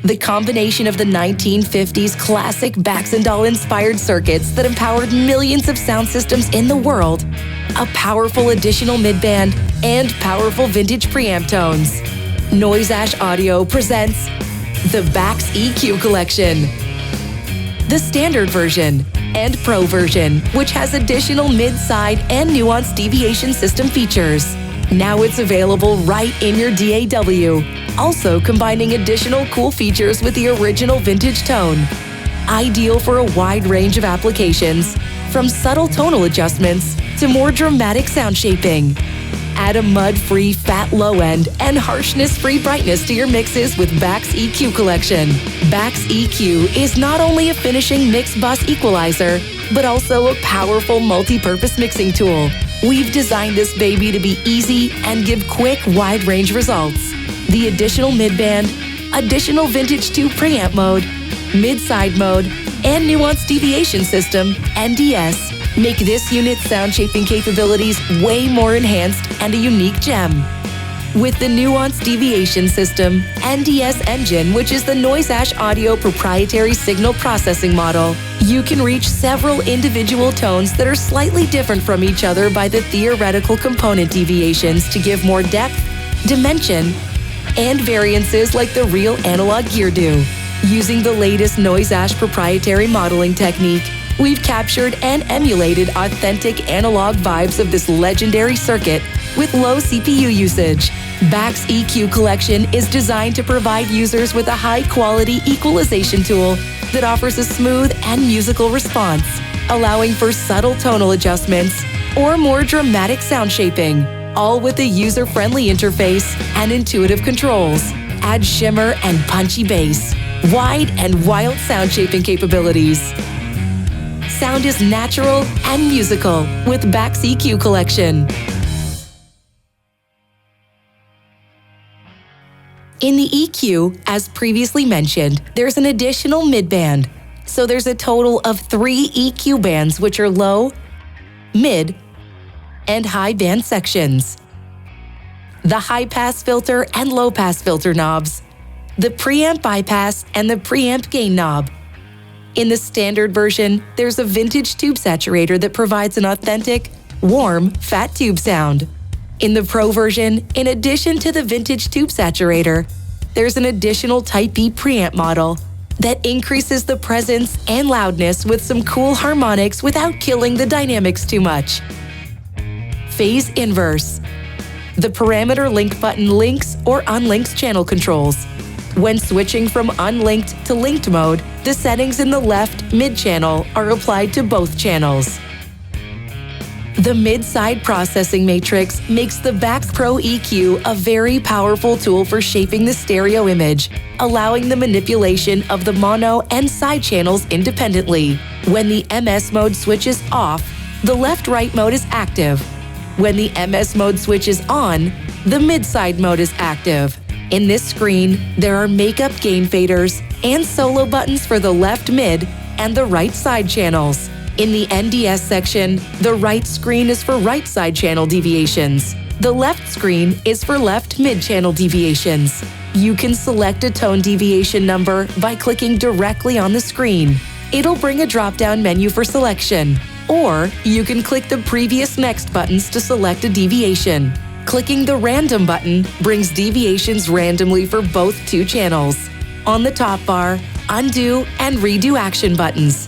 The combination of the 1950s classic Baxandall-inspired circuits that empowered millions of sound systems in the world, a powerful additional midband, and powerful vintage preamp tones. Noise Ash Audio presents the Bax EQ Collection. The standard version and Pro version, which has additional mid-side and nuanced deviation system features. Now it's available right in your DAW, also combining additional cool features with the original vintage tone. Ideal for a wide range of applications, from subtle tonal adjustments to more dramatic sound shaping. Add a mud-free fat low end and harshness-free brightness to your mixes with Bax EQ Collection. Bax EQ is not only a finishing mix bus equalizer, but also a powerful multi-purpose mixing tool. We've designed this baby to be easy and give quick, wide-range results. The additional midband, additional vintage 2 preamp mode, mid-side mode, and nuanced deviation system, NDS, make this unit's sound shaping capabilities way more enhanced and a unique gem. With the nuanced deviation system, NDS engine, which is the Noise Ash Audio proprietary signal processing model, you can reach several individual tones that are slightly different from each other by the theoretical component deviations to give more depth, dimension, and variances like the real analog gear do. Using the latest Noise Ash proprietary modeling technique, we've captured and emulated authentic analog vibes of this legendary circuit with low CPU usage. Bax EQ Collection is designed to provide users with a high-quality equalization tool that offers a smooth and musical response, allowing for subtle tonal adjustments or more dramatic sound shaping, all with a user-friendly interface and intuitive controls. Add shimmer and punchy bass, wide and wild sound shaping capabilities. Sound is natural and musical with Bax EQ Collection. In the EQ, as previously mentioned, there's an additional midband. So there's a total of 3 EQ bands, which are low, mid, and high band sections. The high-pass filter and low-pass filter knobs, the preamp bypass, and the preamp gain knob. In the standard version, there's a vintage tube saturator that provides an authentic, warm, fat tube sound. In the Pro version, in addition to the vintage tube saturator, there's an additional Type B preamp model that increases the presence and loudness with some cool harmonics without killing the dynamics too much. Phase inverse. The parameter link button links or unlinks channel controls. When switching from unlinked to linked mode, the settings in the left mid channel are applied to both channels. The mid-side processing matrix makes the Bax Pro EQ a very powerful tool for shaping the stereo image, allowing the manipulation of the mono and side channels independently. When the MS mode switches off, the left-right mode is active. When the MS mode switches on, the mid-side mode is active. In this screen, there are makeup gain faders and solo buttons for the left mid and the right side channels. In the NDS section, the right screen is for right side channel deviations. The left screen is for left mid channel deviations. You can select a tone deviation number by clicking directly on the screen. It'll bring a drop-down menu for selection. Or you can click the previous next buttons to select a deviation. Clicking the random button brings deviations randomly for both 2 channels. On the top bar, undo and redo action buttons.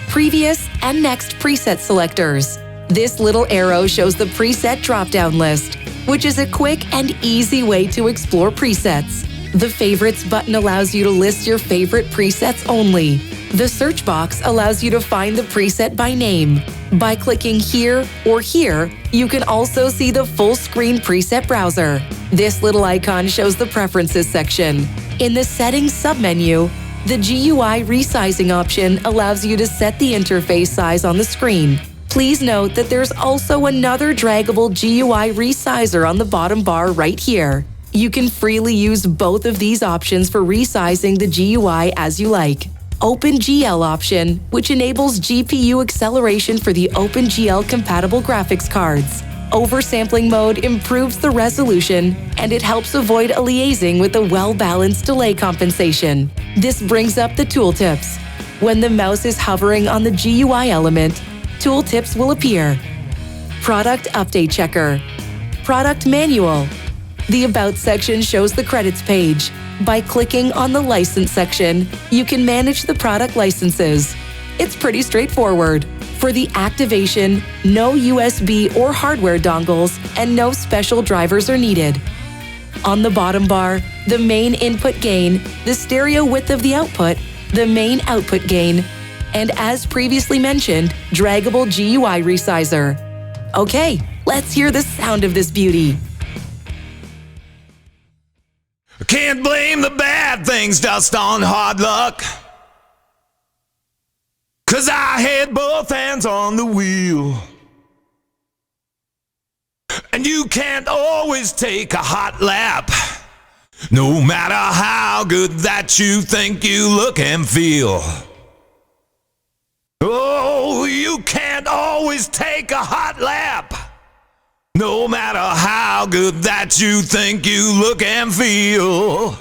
Previous and next preset selectors. This little arrow shows the preset drop-down list, which is a quick and easy way to explore presets. The Favorites button allows you to list your favorite presets only. The search box allows you to find the preset by name. By clicking here or here, you can also see the full-screen preset browser. This little icon shows the Preferences section. In the Settings submenu, the GUI resizing option allows you to set the interface size on the screen. Please note that there's also another draggable GUI resizer on the bottom bar right here. You can freely use both of these options for resizing the GUI as you like. OpenGL option, which enables GPU acceleration for the OpenGL compatible graphics cards. Oversampling mode improves the resolution, and it helps avoid aliasing with a well-balanced delay compensation. This brings up the tooltips. When the mouse is hovering on the GUI element, tooltips will appear. Product Update Checker. Product Manual. The About section shows the credits page. By clicking on the License section, you can manage the product licenses. It's pretty straightforward. For the activation, no USB or hardware dongles and no special drivers are needed. On the bottom bar, the main input gain, the stereo width of the output, the main output gain, and as previously mentioned, draggable GUI resizer. Okay, let's hear the sound of this beauty. Can't blame the bad things just on hard luck, 'cause I had both hands on the wheel. And you can't always take a hot lap, no matter how good that you think you look and feel. Oh, you can't always take a hot lap, no matter how good that you think you look and feel.